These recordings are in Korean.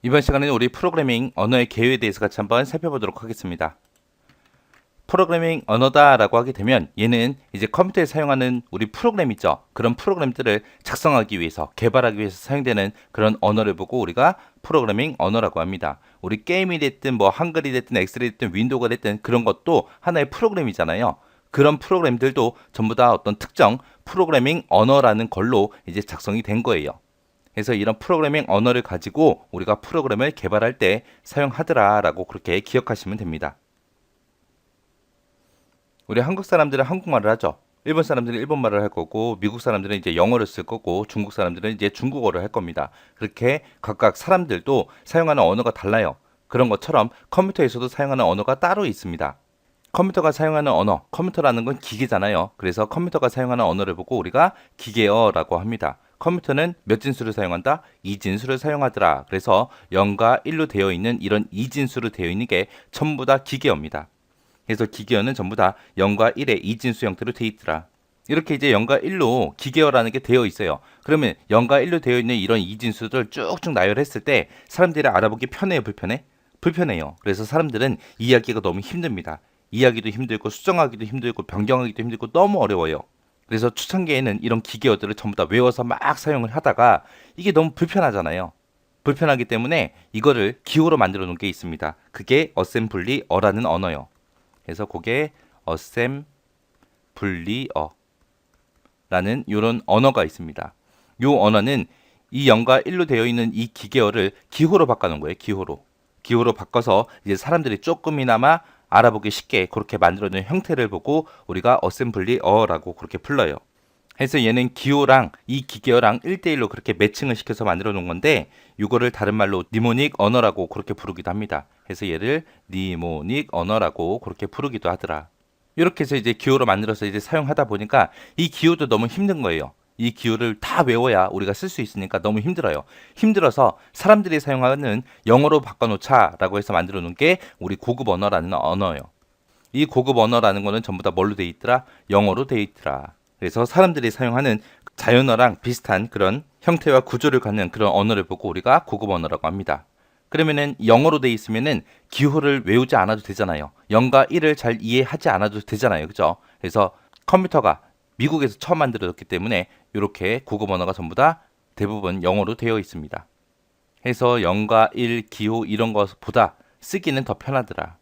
이번 시간에는 우리 프로그래밍 언어의 개요에 대해서 같이 한번 살펴보도록 하겠습니다. 프로그래밍 언어다라고 하게 되면 얘는 이제 컴퓨터에 사용하는 우리 프로그램 있죠. 그런 프로그램들을 작성하기 위해서 개발하기 위해서 사용되는 그런 언어를 보고 우리가 프로그래밍 언어라고 합니다. 우리 게임이 됐든 뭐 한글이 됐든 엑셀이 됐든 윈도우가 됐든 그런 것도 하나의 프로그램이잖아요. 그런 프로그램들도 전부 다 어떤 특정 프로그래밍 언어라는 걸로 이제 작성이 된 거예요. 그래서 이런 프로그래밍 언어를 가지고 우리가 프로그램을 개발할 때 사용하더라라고 그렇게 기억하시면 됩니다. 우리 한국 사람들은 한국말을 하죠. 일본 사람들은 일본말을 할 거고, 미국 사람들은 이제 영어를 쓸 거고, 중국 사람들은 이제 중국어를 할 겁니다. 그렇게 각각 사람들도 사용하는 언어가 달라요. 그런 것처럼 컴퓨터에서도 사용하는 언어가 따로 있습니다. 컴퓨터가 사용하는 언어, 컴퓨터라는 건 기계잖아요. 그래서 컴퓨터가 사용하는 언어를 보고 우리가 기계어라고 합니다. 컴퓨터는 몇 진수를 사용한다? 2진수를 사용하더라. 그래서 0과 1로 되어 있는 이런 2진수로 되어 있는 게 전부 다 기계어입니다. 그래서 기계어는 전부 다 0과 1의 2진수 형태로 되어 있더라. 이렇게 이제 0과 1로 기계어라는 게 되어 있어요. 그러면 0과 1로 되어 있는 이런 2진수를 쭉쭉 나열했을 때 사람들이 알아보기 편해요, 불편해? 불편해요. 그래서 사람들은 이해하기가 너무 힘듭니다. 이해하기도 힘들고 수정하기도 힘들고 변경하기도 힘들고 너무 어려워요. 그래서 초창기에는 이런 기계어들을 전부 다 외워서 막 사용을 하다가 이게 너무 불편하잖아요. 불편하기 때문에 이거를 기호로 만들어 놓은 게 있습니다. 그게 어셈블리어라는 언어요. 그래서 그게 어셈블리어라는 이런 언어가 있습니다. 이 언어는 이 0과 1로 되어 있는 이 기계어를 기호로 바꿔놓은 거예요. 기호로. 기호로 바꿔서 이제 사람들이 조금이나마 알아보기 쉽게 그렇게 만들어낸 형태를 보고 우리가 어셈블리어라고 그렇게 불러요. 그래서 얘는 기호랑 이 기계어랑 1대1로 그렇게 매칭을 시켜서 만들어 놓은 건데 이거를 다른 말로 니모닉 언어라고 그렇게 부르기도 합니다. 그래서 얘를 니모닉 언어라고 그렇게 부르기도 하더라. 이렇게 해서 이제 기호로 만들어서 이제 사용하다 보니까 이 기호도 너무 힘든 거예요. 이 기호를 다 외워야 우리가 쓸 수 있으니까 너무 힘들어요. 힘들어서 사람들이 사용하는 영어로 바꿔놓자라고 해서 만들어 놓은 게 우리 고급 언어라는 언어예요. 이 고급 언어라는 거는 전부 다 뭘로 돼 있더라? 영어로 돼 있더라. 그래서 사람들이 사용하는 자연어랑 비슷한 그런 형태와 구조를 갖는 그런 언어를 보고 우리가 고급 언어라고 합니다. 그러면은 영어로 돼 있으면은 기호를 외우지 않아도 되잖아요. 0과 1을 잘 이해하지 않아도 되잖아요. 그죠? 그래서 컴퓨터가 미국에서 처음 만들어졌기 때문에 이렇게 고급 언어가 전부 다 대부분 영어로 되어 있습니다. 해서 0과 1 기호 이런 것보다 쓰기는 더 편하더라.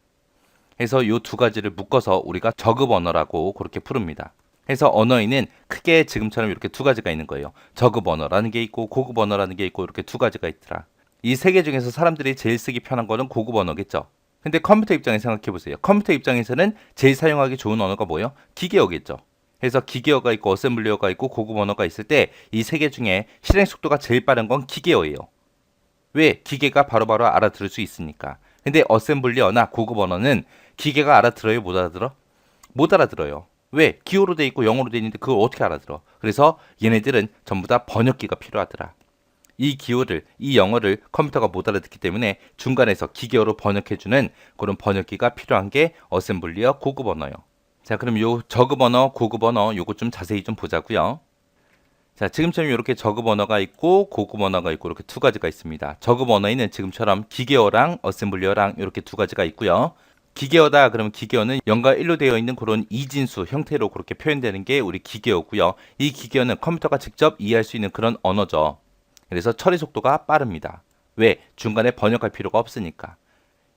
해서 이 두 가지를 묶어서 우리가 저급 언어라고 그렇게 부릅니다. 해서 언어에는 크게 지금처럼 이렇게 두 가지가 있는 거예요. 저급 언어라는 게 있고 고급 언어라는 게 있고 이렇게 두 가지가 있더라. 이 세 개 중에서 사람들이 제일 쓰기 편한 거는 고급 언어겠죠. 근데 컴퓨터 입장에 생각해 보세요. 컴퓨터 입장에서는 제일 사용하기 좋은 언어가 뭐예요? 기계어겠죠. 그래서 기계어가 있고 어셈블리어가 있고 고급 언어가 있을 때 이 세 개 중에 실행 속도가 제일 빠른 건 기계어예요. 왜? 기계가 바로바로 알아들을 수 있으니까. 근데 어셈블리어나 고급 언어는 기계가 알아들어요? 못 알아들어? 못 알아들어요. 왜? 기호로 돼 있고 영어로 돼 있는데 그걸 어떻게 알아들어? 그래서 얘네들은 전부 다 번역기가 필요하더라. 이 기호를, 이 영어를 컴퓨터가 못 알아듣기 때문에 중간에서 기계어로 번역해주는 그런 번역기가 필요한 게 어셈블리어 고급 언어요. 자, 그럼 요 저급 언어, 고급 언어 요거 좀 자세히 좀 보자고요. 자, 지금처럼 이렇게 저급 언어가 있고 고급 언어가 있고 이렇게 두 가지가 있습니다. 저급 언어에는 지금처럼 기계어랑 어셈블리어랑 이렇게 두 가지가 있고요. 기계어다 그러면 기계어는 0과 1로 되어 있는 그런 이진수 형태로 그렇게 표현되는 게 우리 기계어고요. 이 기계어는 컴퓨터가 직접 이해할 수 있는 그런 언어죠. 그래서 처리 속도가 빠릅니다. 왜? 중간에 번역할 필요가 없으니까.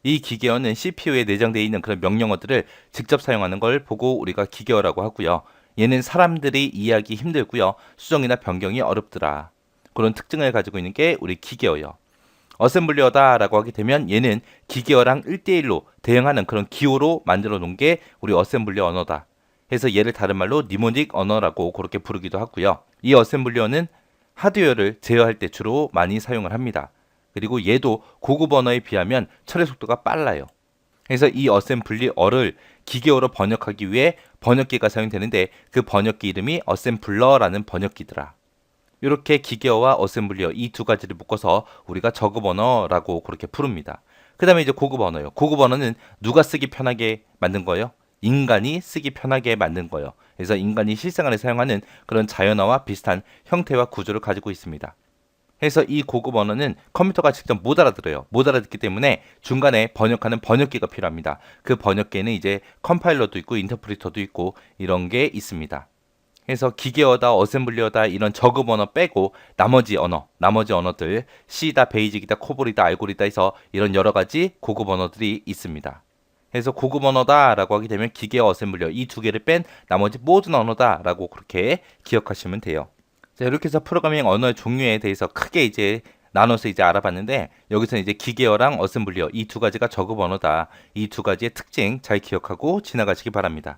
이 기계어는 CPU에 내장되어 있는 그런 명령어들을 직접 사용하는 걸 보고 우리가 기계어라고 하고요. 얘는 사람들이 이해하기 힘들고요. 수정이나 변경이 어렵더라. 그런 특징을 가지고 있는 게 우리 기계어요. 어셈블리어다라고 하게 되면 얘는 기계어랑 1대1로 대응하는 그런 기호로 만들어 놓은 게 우리 어셈블리어 언어다. 해서 얘를 다른 말로 니모닉 언어라고 그렇게 부르기도 하고요. 이 어셈블리어는 하드웨어를 제어할 때 주로 많이 사용을 합니다. 그리고 얘도 고급 언어에 비하면 처리 속도가 빨라요. 그래서 이 어셈블리어를 기계어로 번역하기 위해 번역기가 사용되는데 그 번역기 이름이 어셈블러라는 번역기더라. 이렇게 기계어와 어셈블리어 이 두 가지를 묶어서 우리가 저급 언어라고 그렇게 부릅니다. 그 다음에 이제 고급 언어요. 고급 언어는 누가 쓰기 편하게 만든 거예요? 인간이 쓰기 편하게 만든 거예요. 그래서 인간이 실생활에 사용하는 그런 자연어와 비슷한 형태와 구조를 가지고 있습니다. 해서 이 고급 언어는 컴퓨터가 직접 못 알아들어요. 못 알아듣기 때문에 중간에 번역하는 번역기가 필요합니다. 그 번역기에는 이제 컴파일러도 있고 인터프리터도 있고 이런 게 있습니다. 해서 기계어다, 어셈블리어다 이런 저급 언어 빼고 나머지 언어들 C다, 베이직이다, 코볼이다, 알고리다 해서 이런 여러 가지 고급 언어들이 있습니다. 해서 고급 언어다라고 하게 되면 기계어, 어셈블리어 이 두 개를 뺀 나머지 모든 언어다라고 그렇게 기억하시면 돼요. 자, 이렇게 해서 프로그래밍 언어의 종류에 대해서 크게 이제 나눠서 이제 알아봤는데 여기서 이제 기계어랑 어셈블리어 이 두 가지가 저급 언어다. 이 두 가지의 특징 잘 기억하고 지나가시기 바랍니다.